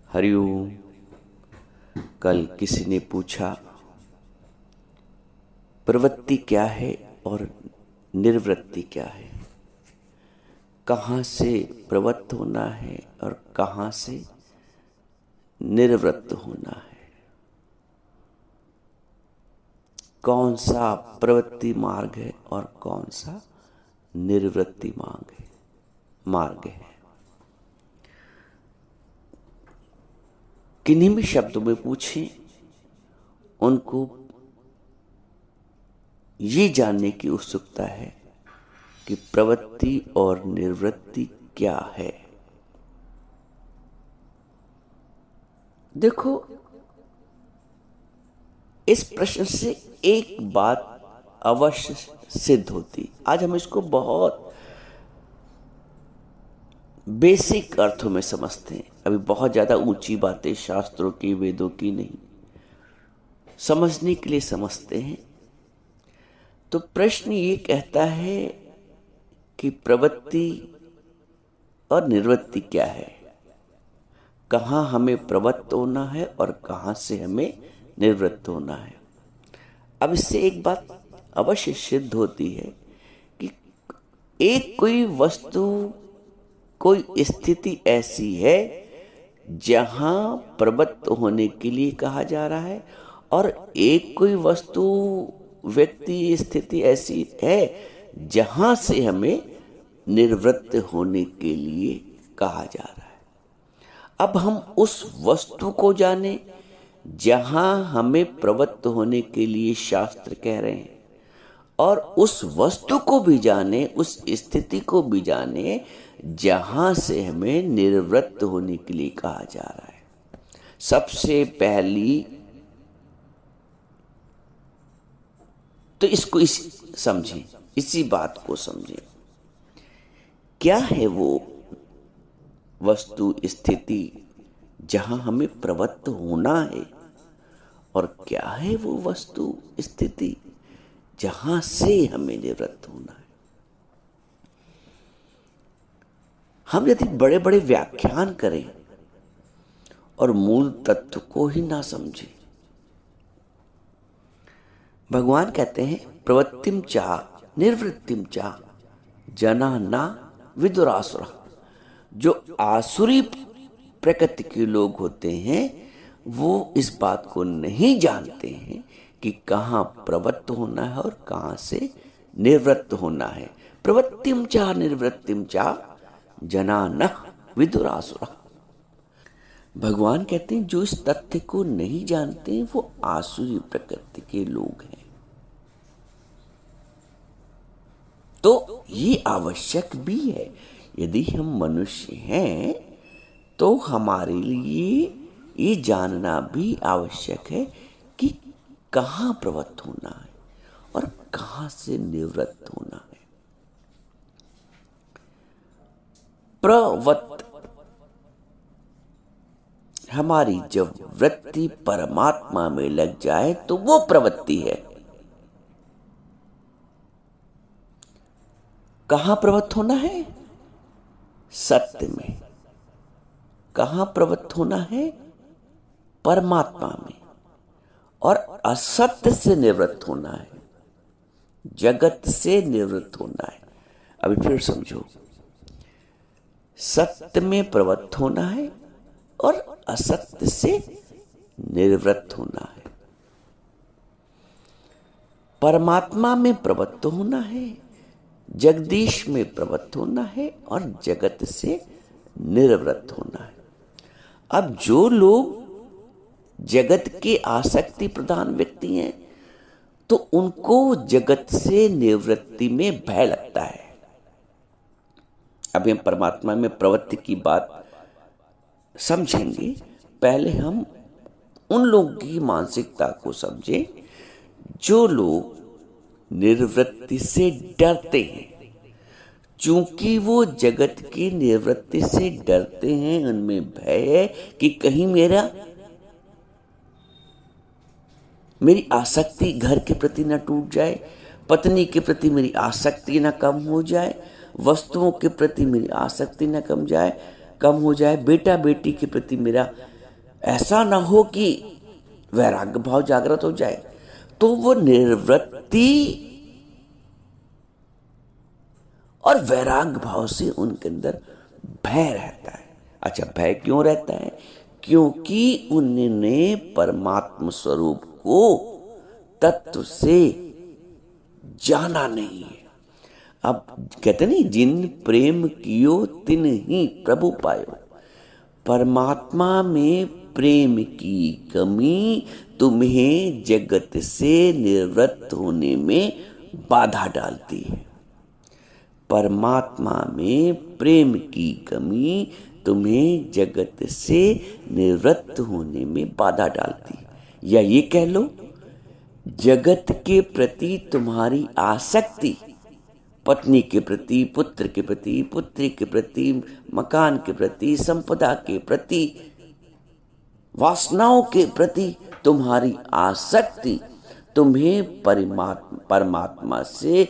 हरिओम। कल किसी ने पूछा प्रवृत्ति क्या है और निर्वृत्ति क्या है, कहाँ से प्रवृत्त होना है और कहाँ से निर्वृत्त होना है, कौन सा प्रवृत्ति मार्ग है और कौन सा निर्वृत्ति मार्ग है। किन्हीं भी शब्दों में पूछें, उनको ये जानने की उत्सुकता है कि प्रवृत्ति और निर्वृत्ति क्या है। देखो, इस प्रश्न से एक बात अवश्य सिद्ध होती। आज हम इसको बहुत बेसिक अर्थों में समझते हैं, अभी बहुत ज़्यादा ऊंची बातें शास्त्रों की वेदों की नहीं, समझने के लिए समझते हैं। तो प्रश्न ये कहता है कि प्रवृत्ति और निर्वृत्ति क्या है, कहाँ हमें प्रवृत्त होना है और कहाँ से हमें निर्वृत्त होना है। अब इससे एक बात अवश्य सिद्ध होती है कि एक कोई वस्तु, कोई स्थिति ऐसी है जहां प्रवृत्त होने के लिए कहा जा रहा है, और एक कोई वस्तु, व्यक्ति, स्थिति ऐसी है जहां से हमें निर्वृत्त होने के लिए कहा जा रहा है। अब हम उस वस्तु को जाने जहां हमें प्रवृत्त होने के लिए शास्त्र कह रहे हैं, और उस वस्तु को भी जाने, उस स्थिति को भी जाने जहां से हमें निर्वृत्त होने के लिए कहा जा रहा है। सबसे पहली तो इसको समझें, इसी बात को समझें। क्या है वो वस्तु, स्थिति जहां हमें प्रवृत्त होना है, और क्या है वो वस्तु, स्थिति जहां से हमें निवृत्त होना है। हम यदि बड़े बड़े व्याख्यान करें और मूल तत्व को ही ना समझें, भगवान कहते हैं प्रवृत्तिम चा निर्वृत्तिम चा जना ना विदुरासुरा। जो आसुरी प्रकृति के लोग होते हैं वो इस बात को नहीं जानते हैं कि कहाँ प्रवृत्त होना है और कहाँ से निर्वृत्त होना है। प्रवृत्तिम चा निर्वृत्तिम चा जना न विदुरासुरा। भगवान कहते हैं जो इस तथ्य को नहीं जानते वो आसुरी प्रकृति के लोग हैं। तो ये आवश्यक भी है, यदि हम मनुष्य हैं तो हमारे लिए ये जानना भी आवश्यक है कि कहाँ प्रवृत्त होना है और कहाँ से निवृत्त होना है। प्रवृत्त, हमारी जब वृत्ति परमात्मा में लग जाए तो वो प्रवृत्ति है। कहाँ प्रवृत्त होना है? सत्य में। कहाँ प्रवृत्त होना है? परमात्मा में। और असत्य से निवृत्त होना है, जगत से निवृत्त होना है। अभी फिर समझो, सत्य में प्रवृत्त होना है और असत्य से निर्वृत्त होना है। परमात्मा में प्रवृत्त होना है, जगदीश में प्रवृत्त होना है और जगत से निर्वृत्त होना है। अब जो लोग जगत के आसक्ति प्रधान व्यक्ति हैं तो उनको जगत से निवृत्ति में भय लगता है। अभी हम परमात्मा में प्रवृत्ति की बात समझेंगे, पहले हम उन लोगों की मानसिकता को समझें जो लोग निर्वृत्ति से डरते हैं। चूंकि वो जगत की निवृत्ति से डरते हैं, उनमें भय है कि कहीं मेरी आसक्ति घर के प्रति न टूट जाए, पत्नी के प्रति मेरी आसक्ति न कम हो जाए, वस्तुओं के प्रति मेरी आसक्ति न कम हो जाए, बेटा बेटी के प्रति मेरा ऐसा ना हो कि वैराग्य भाव जागृत हो जाए, तो वो निर्वृत्ति और वैराग्य भाव से उनके अंदर भय रहता है। अच्छा, भय क्यों रहता है? क्योंकि उन्होंने परमात्म स्वरूप को तत्व से जाना नहीं है। अब कहते नहीं, जिन प्रेम कियो तिन ही प्रभु पायो। परमात्मा में प्रेम की कमी तुम्हें जगत से निवृत्त होने में बाधा डालती है। परमात्मा में प्रेम की कमी तुम्हें जगत से निवृत्त होने में बाधा डालती है। या ये कह लो, जगत के प्रति तुम्हारी आसक्ति, पत्नी के प्रति, पुत्र के प्रति, पुत्री के प्रति, मकान के प्रति, संपदा के प्रति, वासनाओं के प्रति तुम्हारी आसक्ति तुम्हें परमात्मा से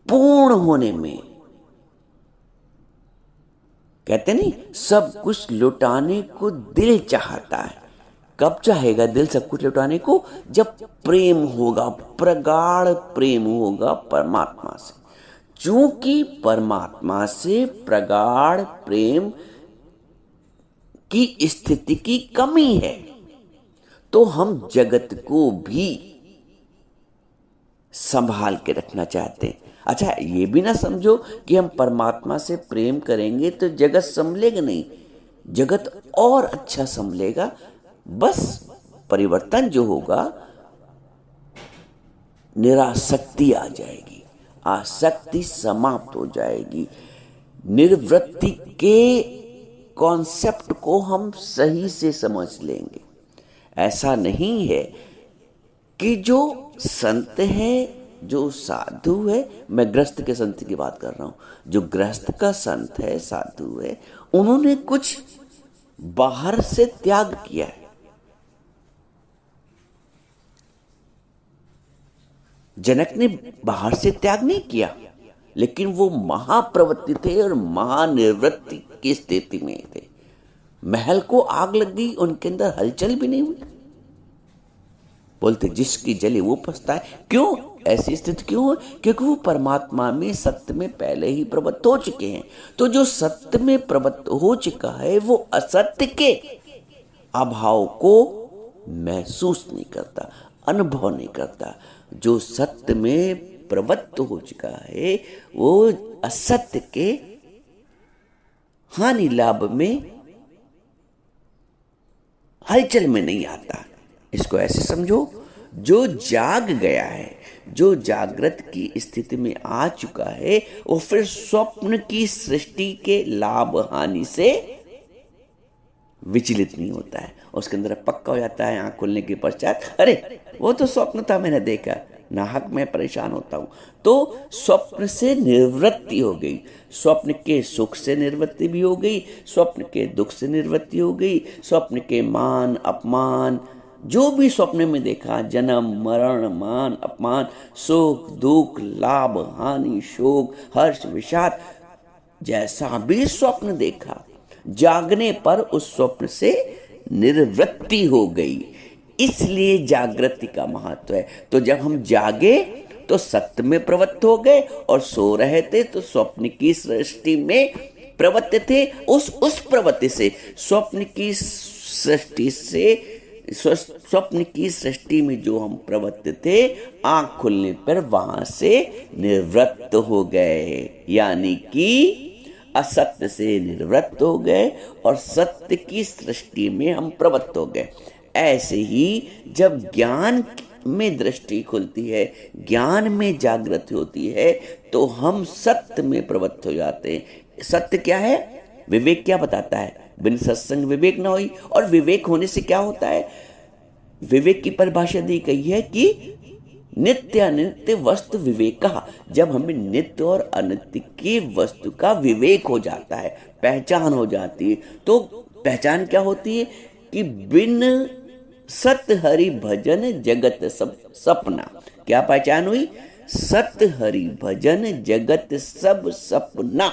पूर्ण होने में, कहते नहीं, सब कुछ लुटाने को दिल चाहता है। कब चाहेगा दिल सब कुछ लुटाने को? जब प्रेम होगा, प्रगाढ़ प्रेम होगा परमात्मा से। चूंकि परमात्मा से प्रगाढ़ प्रेम की स्थिति की कमी है, तो हम जगत को भी संभाल के रखना चाहते हैं। अच्छा, ये भी ना समझो कि हम परमात्मा से प्रेम करेंगे तो जगत संभलेगा नहीं, जगत और अच्छा संभलेगा। बस परिवर्तन जो होगा, निरासक्ति आ जाएगी, आसक्ति समाप्त हो जाएगी। निर्वृत्ति के कॉन्सेप्ट को हम सही से समझ लेंगे। ऐसा नहीं है कि जो संत है, जो साधु है, मैं गृहस्थ के संत की बात कर रहा हूं, जो गृहस्थ का संत है, साधु है, उन्होंने कुछ बाहर से त्याग किया है। जनक ने बाहर से त्याग नहीं किया, लेकिन वो महाप्रवृत्ति थे और महानिवृत्ति की स्थिति में थे। महल को आग लग गई, उनके अंदर हलचल भी नहीं हुई। बोलते जिसकी जले वो पछताए। क्यों ऐसी स्थिति क्यों है? क्योंकि वो परमात्मा में, सत्य में पहले ही प्रवृत्त हो चुके हैं। तो जो सत्य में प्रवृत्त हो चुका है, वो असत्य के अभाव को महसूस नहीं करता, अनुभव नहीं करता। जो सत्य में प्रवृत्त हो चुका है, वो असत्य के हानि लाभ में, हलचल में नहीं आता। इसको ऐसे समझो, जो जाग गया है, जो जागृत की स्थिति में आ चुका है, वो फिर स्वप्न की सृष्टि के लाभ हानि से विचलित नहीं होता है। उसके अंदर पक्का हो जाता है आंख खुलने के पश्चात, अरे वो तो स्वप्न था, मैंने देखा, नाहक मैं परेशान होता हूं। तो स्वप्न से निवृत्ति हो गई, स्वप्न के सुख से निवृत्ति भी हो गई, स्वप्न के दुख से निवृत्ति हो गई, स्वप्न के मान अपमान, जो भी स्वप्न में देखा, जन्म मरण मान अपमान, सुख दुख लाभ हानि शोक हर्ष विषाद, जैसा भी स्वप्न देखा, जागने पर उस स्वप्न से निवृत्ति हो गई। इसलिए जागृति का महत्व है। तो जब हम जागे तो सत्य में प्रवृत्त हो गए, और सो रहे थे तो स्वप्न की सृष्टि में प्रवृत्त थे। उस प्रवृत्ति से, स्वप्न की सृष्टि से, स्वप्न की सृष्टि में जो हम प्रवृत्त थे, आंख खुलने पर वहां से निवृत्त हो गए। यानी कि असत्य से निवृत्त हो गए और सत्य की सृष्टि में हम प्रवृत्त हो गए। ऐसे ही जब ज्ञान में दृष्टि खुलती है, ज्ञान में जागृति होती है, तो हम सत्य में प्रवृत्त हो जाते हैं। सत्य क्या है? विवेक क्या बताता है? बिन सत्संग विवेक न होई। और विवेक होने से क्या होता है? विवेक की परिभाषा दी गई है कि नित्य अनित्य वस्तु विवेक। जब हमें नित्य और अनित्य की वस्तु का विवेक हो जाता है, पहचान हो जाती है, तो पहचान क्या होती है कि बिन सत्य हरि भजन जगत सब सपना। क्या पहचान हुई? सत्य हरि भजन जगत सब सपना।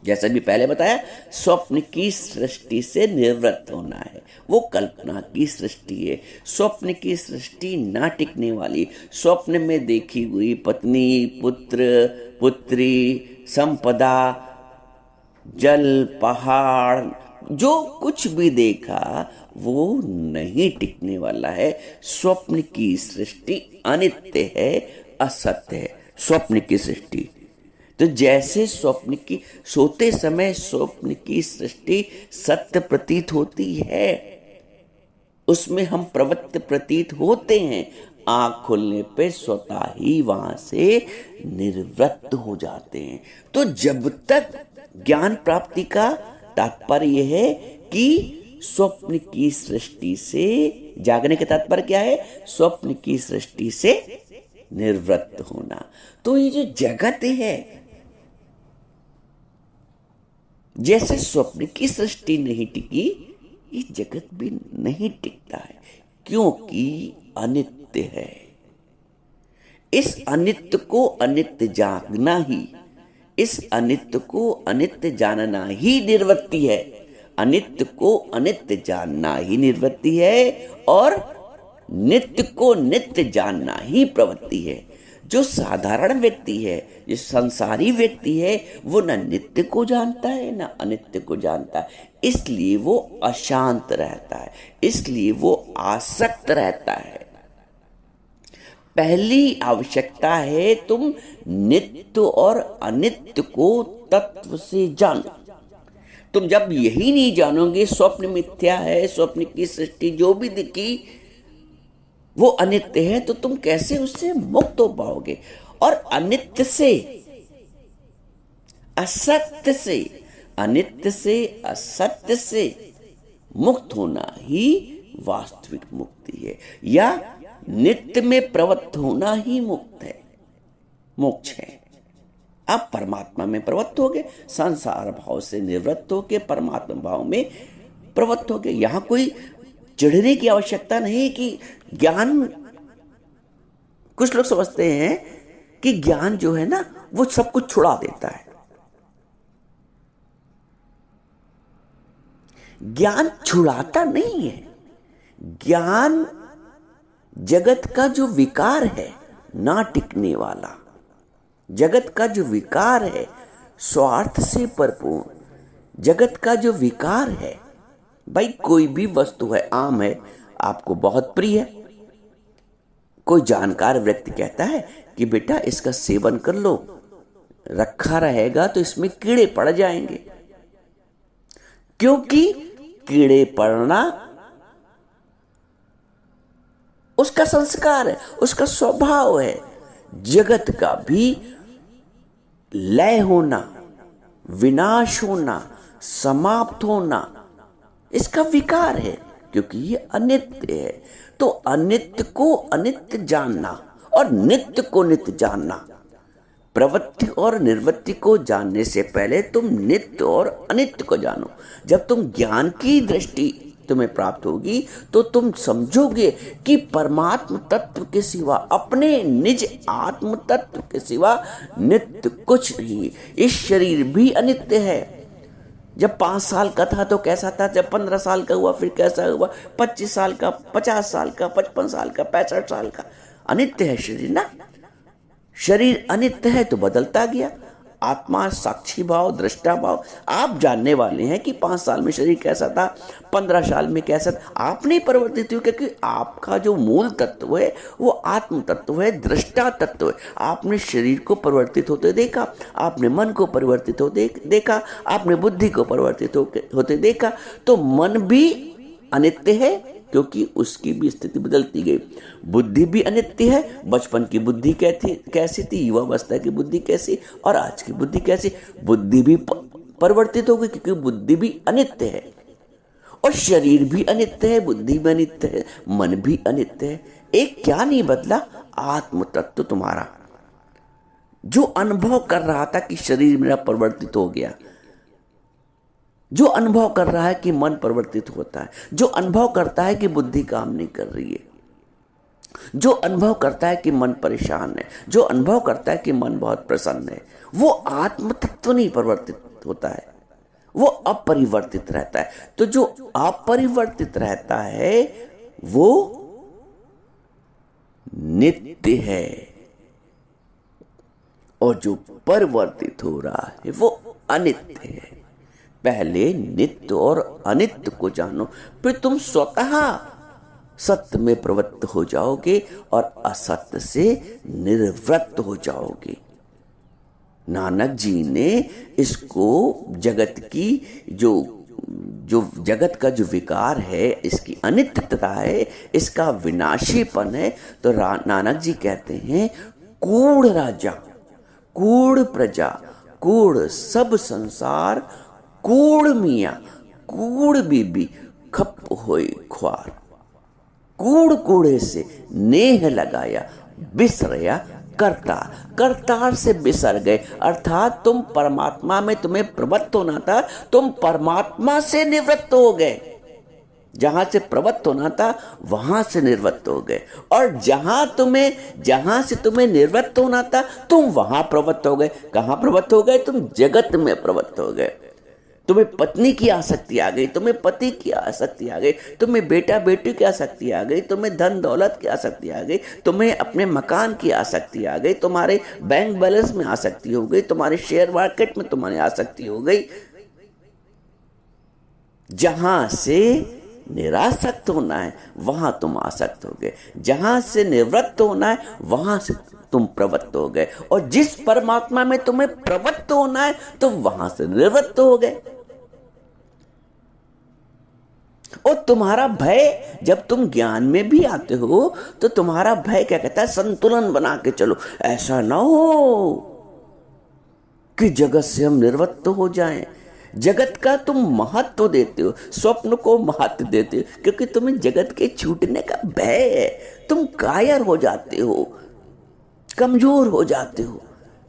जैसा भी पहले बताया, स्वप्न की सृष्टि से निवृत्त होना है। वो कल्पना की सृष्टि है। स्वप्न की सृष्टि ना टिकने वाली। स्वप्न में देखी हुई पत्नी, पुत्र, पुत्री, संपदा, जल, पहाड़, जो कुछ भी देखा वो नहीं टिकने वाला है। स्वप्न की सृष्टि अनित्य है, असत्य है स्वप्न की सृष्टि। तो जैसे स्वप्न की, सोते समय स्वप्न की सृष्टि सत्य प्रतीत होती है, उसमें हम प्रवृत्त प्रतीत होते हैं, आंख खुलने पे स्वतः ही वहां से निर्वृत्त हो जाते हैं। तो जब तक ज्ञान प्राप्ति का तात्पर्य है कि स्वप्न की सृष्टि से, जागने का तात्पर्य क्या है? स्वप्न की सृष्टि से निर्वृत्त होना। तो ये जो जगत है, जैसे स्वप्न की सृष्टि नहीं टिकी, ये जगत भी नहीं टिकता है, क्योंकि अनित्य है। इस अनित्य को अनित्य जानना ही, इस अनित्य को अनित्य जानना ही निर्वृत्ति है। अनित्य को अनित्य जानना ही निर्वृत्ति है, और नित्य को नित्य जानना ही प्रवृत्ति है। जो साधारण व्यक्ति है, जो संसारी व्यक्ति है, वो न नित्य को जानता है न अनित्य को जानता है, इसलिए वो अशांत रहता है, इसलिए वो आसक्त रहता है। पहली आवश्यकता है तुम नित्य और अनित्य को तत्व से जानो। तुम जब यही नहीं जानोगे, स्वप्न मिथ्या है, स्वप्न की सृष्टि जो भी दिखी वो अनित्य है, तो तुम कैसे उससे मुक्त हो पाओगे? और अनित्य से, असत्य से, अनित्य से असत्य से मुक्त होना ही वास्तविक मुक्ति है, या नित्य में प्रवृत्त होना ही मुक्त है, मोक्ष है। आप परमात्मा में प्रवृत्त होगे, संसार भाव से निवृत्त होगे, परमात्मा भाव में प्रवृत्त होगे। यहां कोई चिढ़ने की आवश्यकता नहीं कि ज्ञान, कुछ लोग समझते हैं कि ज्ञान जो है ना वो सब कुछ छुड़ा देता है। ज्ञान छुड़ाता नहीं है। ज्ञान जगत का जो विकार है, ना टिकने वाला, जगत का जो विकार है, स्वार्थ से भरपूर जगत का जो विकार है। भाई कोई भी वस्तु है, आम है, आपको बहुत प्रिय है, कोई जानकार व्यक्ति कहता है कि बेटा इसका सेवन कर लो, रखा रहेगा तो इसमें कीड़े पड़ जाएंगे, क्योंकि कीड़े पड़ना उसका संस्कार है, उसका स्वभाव है। जगत का भी लय होना, विनाश होना, समाप्त होना इसका विकार है, क्योंकि ये अनित्य है। तो अनित्य को अनित्य जानना और नित्य को नित्य जानना, प्रवृत्ति और निर्वृत्ति को जानने से पहले तुम नित्य और अनित्य को जानो। जब तुम ज्ञान की दृष्टि तुम्हें प्राप्त होगी तो तुम समझोगे कि परमात्म तत्व के सिवा, अपने निज आत्म तत्व के सिवा नित्य कुछ नहीं। इस शरीर भी अनित्य है। जब 5 साल का था तो कैसा था, जब 15 साल का हुआ फिर कैसा हुआ, 25 साल का, 50 साल का, 55 साल का, 65 साल का, अनित्य है शरीर ना। शरीर अनित्य है तो बदलता गया। आत्मा साक्षी भाव, दृष्टा भाव, आप जानने वाले हैं कि 5 साल में शरीर कैसा था, 15 साल में कैसा था। आप नहीं परिवर्तित हुए, क्योंकि आपका जो मूल तत्व है वो आत्म तत्व है, दृष्टा तत्व है। आपने शरीर को परिवर्तित होते देखा, आपने मन को परिवर्तित होते देखा, आपने बुद्धि को परिवर्तित होते देखा। तो मन भी अनित्य है, क्योंकि उसकी भी स्थिति बदलती गई। बुद्धि भी अनित्य है। बचपन की बुद्धि कैसी थी, युवावस्था की बुद्धि कैसी, और आज की बुद्धि कैसी। बुद्धि भी परिवर्तित हो गई, क्योंकि बुद्धि भी अनित्य है। और शरीर भी अनित्य है, बुद्धि भी अनित्य है, मन भी अनित्य है। एक क्या नहीं बदला, आत्म तत्व तुम्हारा जो अनुभव कर रहा था कि शरीर मेरा परिवर्तित हो गया, जो अनुभव कर रहा है कि मन परिवर्तित होता है, जो अनुभव करता है कि बुद्धि काम नहीं कर रही है, जो अनुभव करता है कि मन परेशान है, जो अनुभव करता है कि मन बहुत प्रसन्न है, वो आत्म तत्व नहीं परिवर्तित होता है, वो अपरिवर्तित रहता है। तो जो अपरिवर्तित रहता है वो नित्य है, और जो परिवर्तित हो रहा है वो अनित्य है। पहले नित्य और अनित्य को जानो, फिर तुम स्वतः सत्य में प्रवृत्त हो जाओगे और असत्य से निर्वृत्त हो जाओगे। नानक जी ने इसको जगत की जो जगत का जो विकार है, इसकी अनित्यता है, इसका विनाशीपन है, तो नानक जी कहते हैं कूड़ राजा, कूड़ प्रजा, कूड़ सब संसार, कूड़ मियाँ, कूड़ बीबी, खप होई ख्वार। कूड़ कूड़े से नेह लगाया, बिसरया करतार, करतार से बिसर गए। अर्थात तुम परमात्मा में तुम्हें प्रवृत्त होना था, तुम परमात्मा से निवृत्त हो गए। जहां से प्रवृत्त होना था वहां से निवृत्त हो गए, और जहां से तुम्हें निवृत्त होना था तुम वहां प्रवृत्त हो गए। कहां प्रवृत्त हो गए? तुम जगत में प्रवृत्त हो गए। तुम्हें पत्नी की आसक्ति आ गई, तुम्हें पति की आसक्ति आ गई, तुम्हें बेटा बेटी की आसक्ति आ गई, तुम्हें धन दौलत की आसक्ति आ गई, तुम्हें अपने मकान की आसक्ति आ गई, तुम्हारे बैंक बैलेंस में आसक्ति हो गई, तुम्हारे शेयर मार्केट में तुम्हारी आसक्ति हो गई। जहां से निरासक्त होना है वहां तुम आसक्त हो गए, जहां से निवृत्त होना है वहां से तुम प्रवृत्त हो गए, और जिस परमात्मा में तुम्हें प्रवृत्त होना है तो वहां से निवृत्त हो गए। और तुम्हारा भय, जब तुम ज्ञान में भी आते हो तो तुम्हारा भय क्या कहता है? संतुलन बना के चलो, ऐसा ना हो कि जगत से हम निर्वृत्त हो जाएं। जगत का तुम महत्व देते हो, स्वप्न को महत्व देते हो, क्योंकि तुम्हें जगत के छूटने का भय है। तुम कायर हो जाते हो, कमजोर हो जाते हो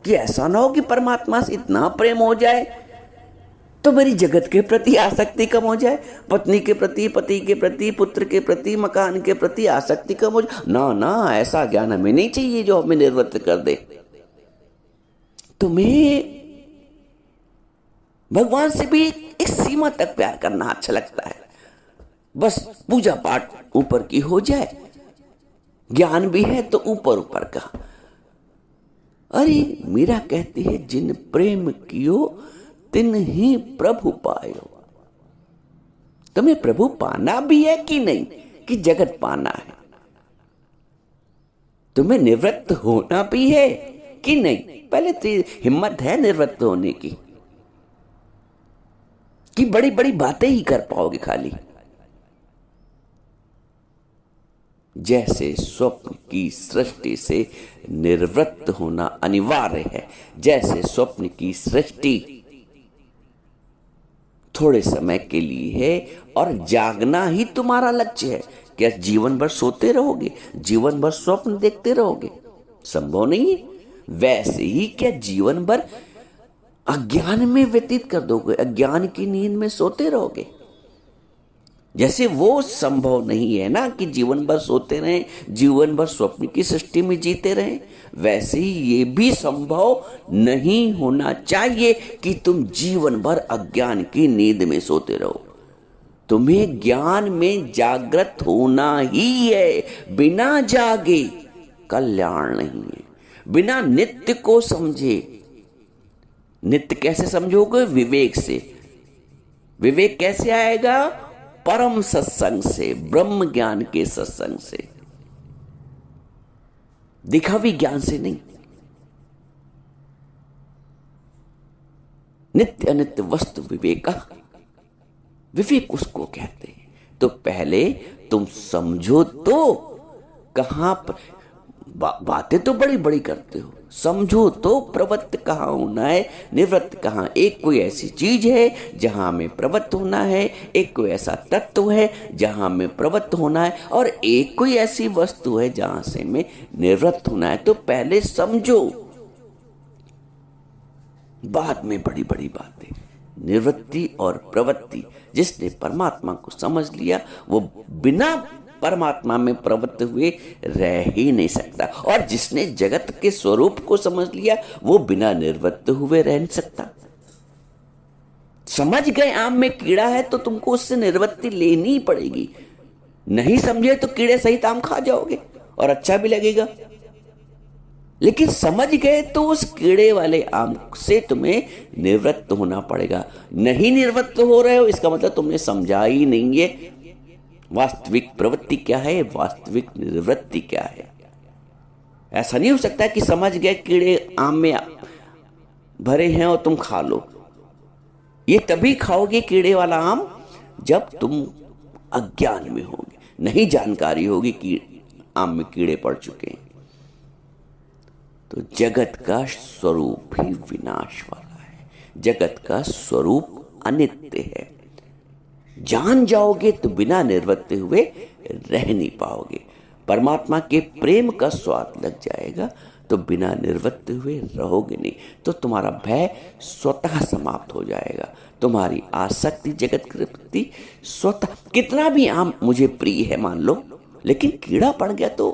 कि ऐसा ना हो कि परमात्मा से इतना प्रेम हो जाए तो मेरी जगत के प्रति आसक्ति कम हो जाए, पत्नी के प्रति, पति के प्रति, पुत्र के प्रति, मकान के प्रति आसक्ति कम हो जाए। ना ना, ऐसा ज्ञान हमें नहीं चाहिए जो हमें निर्वृत्त कर दे। तुम्हें भगवान से भी एक सीमा तक प्यार करना अच्छा लगता है, बस पूजा पाठ ऊपर की हो जाए, ज्ञान भी है तो ऊपर ऊपर का। अरे मीरा कहती है, जिन प्रेम कियो तिन ही प्रभु पायो। तुम्हें प्रभु पाना भी है कि नहीं, कि जगत पाना है? तुम्हें निवृत्त होना भी है कि नहीं? पहले तो हिम्मत है निवृत्त होने की, कि बड़ी बड़ी बातें ही कर पाओगे खाली? जैसे स्वप्न की सृष्टि से निवृत्त होना अनिवार्य है, जैसे स्वप्न की सृष्टि थोड़े समय के लिए है और जागना ही तुम्हारा लक्ष्य है। क्या जीवन भर सोते रहोगे, जीवन भर स्वप्न देखते रहोगे? संभव नहीं है। वैसे ही क्या जीवन भर अज्ञान में व्यतीत कर दोगे, अज्ञान की नींद में सोते रहोगे? जैसे वो संभव नहीं है ना कि जीवन भर सोते रहें, जीवन भर स्वप्न की सृष्टि में जीते रहें, वैसे ही ये भी संभव नहीं होना चाहिए कि तुम जीवन भर अज्ञान की नींद में सोते रहो। तुम्हें ज्ञान में जागृत होना ही है। बिना जागे कल्याण नहीं है। बिना नित्य को समझे, नित्य कैसे समझोगे? विवेक से। विवेक कैसे आएगा? परम सत्संग से, ब्रह्म ज्ञान के सत्संग से, दिखावी ज्ञान से नहीं। नित्य अनित्य वस्तु विवेक, विवेक उसको कहते हैं। तो पहले तुम समझो तो, कहां पर बातें तो बड़ी बड़ी करते हो, समझो तो प्रवृत्त कहाँ होना है, निवृत्त कहाँ। एक कोई ऐसी चीज है जहां में प्रवृत्त होना है, एक कोई ऐसा तत्व है जहां में प्रवृत्त होना है, और एक कोई ऐसी वस्तु है जहां से में निवृत्त होना है। तो पहले समझो, बाद में बड़ी बड़ी बातें। निवृत्ति और प्रवृत्ति, जिसने परमात्मा को समझ लिया वो बिना परमात्मा में प्रवृत्त हुए रह ही नहीं सकता। और जिसने जगत के स्वरूप को समझ लिया वो बिना निर्वृत्त हुए रह नहीं सकता। समझ गए आम में कीड़ा है तो तुमको उससे निर्वृत्ति लेनी ही पड़ेगी। नहीं समझे तो कीड़े सहित आम खा जाओगे और अच्छा भी लगेगा। लेकिन समझ गए तो उस कीड़े वाले आम से तुम्हें निवृत्त होना पड़ेगा। नहीं निवृत्त हो रहे हो इसका मतलब तुमने समझा ही नहीं है वास्तविक प्रवृत्ति क्या है, वास्तविक निवृत्ति क्या है। ऐसा नहीं हो सकता कि समझ गए कीड़े आम में भरे हैं और तुम खा लो। ये तभी खाओगे कीड़े वाला आम जब तुम अज्ञान में होगे, नहीं जानकारी होगी कि आम में कीड़े पड़ चुके हैं। तो जगत का स्वरूप ही विनाश वाला है, जगत का स्वरूप अनित्य है। जान जाओगे तो बिना निर्वृत्त हुए रह नहीं पाओगे। परमात्मा के प्रेम का स्वाद लग जाएगा तो बिना निर्वृत्त हुए रहोगे नहीं। तो तुम्हारा भय स्वतः समाप्त हो जाएगा। तुम्हारी आसक्ति जगत के प्रति स्वतः, कितना भी आम मुझे प्रिय है मान लो, लेकिन कीड़ा पड़ गया तो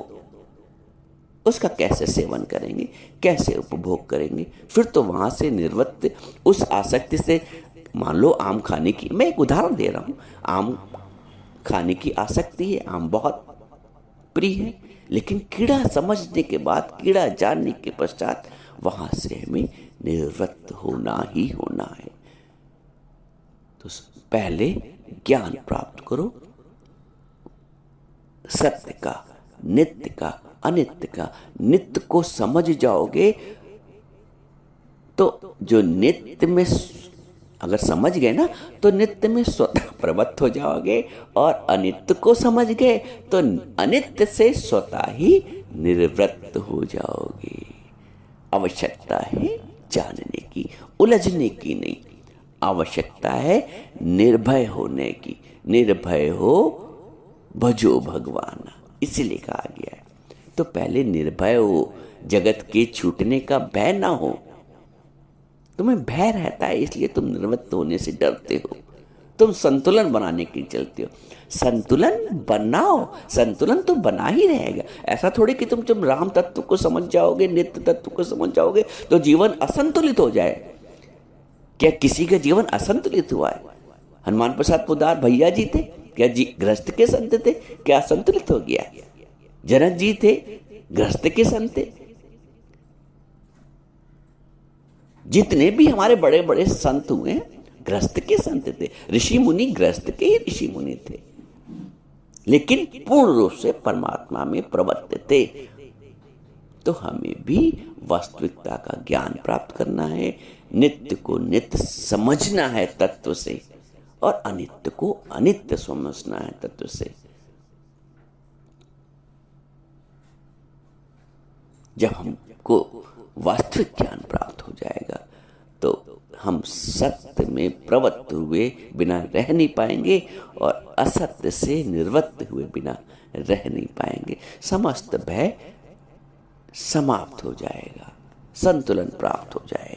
उसका कैसे सेवन करेंगे, कैसे उपभोग करेंगे। फिर तो वहां से निर्वृत्त उस आसक्ति से, मान लो आम खाने की, मैं एक उदाहरण दे रहा हूं, आम खाने की आसक्ति है, आम बहुत प्रिय है, लेकिन कीड़ा समझने के बाद, कीड़ा जानने के पश्चात वहां से हमें निवृत्त होना ही होना है। तो पहले ज्ञान प्राप्त करो सत्य का, नित्य का, अनित्य का। नित्य को समझ जाओगे तो जो नित्य में अगर समझ गए ना तो नित्य में स्वतः प्रवृत्त हो जाओगे, और अनित्य को समझ गए तो अनित्य से स्वतः ही निवृत्त हो जाओगे। आवश्यकता है जानने की, उलझने की नहीं। आवश्यकता है निर्भय होने की। निर्भय हो भजो भगवान, इसीलिए कहा गया है। तो पहले निर्भय हो, जगत के छूटने का भय ना हो। तुम्हें भय रहता है इसलिए तुम निर्वृत्त होने से डरते हो। तुम संतुलन बनाने के लिए चलते हो। संतुलन बनाओ, संतुलन तो बना ही रहेगा। ऐसा थोड़ी कि तुम जब राम तत्व को समझ जाओगे, नित्य तत्व को समझ जाओगे तो जीवन असंतुलित हो जाए। क्या किसी का जीवन असंतुलित हुआ है? हनुमान प्रसाद पोद्दार भैया जी थे, क्या जी गृहस्थ के संत थे, क्या असंतुलित हो गया? जनक जी थे, गृहस्थ के संत थे। जितने भी हमारे बड़े बड़े संत हुए गृहस्थ के संत थे। ऋषि मुनि गृहस्थ के ही ऋषि मुनि थे, लेकिन पूर्ण रूप से परमात्मा में प्रवृत्त थे। तो हमें भी वास्तविकता का ज्ञान प्राप्त करना है, नित्य को नित्य समझना है तत्व से, और अनित्य को अनित्य समझना है तत्व से। जब हमको वास्तविक ज्ञान प्राप्त हो जाएगा तो हम सत्य में प्रवृत्त हुए बिना रह नहीं पाएंगे, और असत्य से निर्वृत्त हुए बिना रह नहीं पाएंगे। समस्त भय समाप्त हो जाएगा, संतुलन प्राप्त हो जाएगा।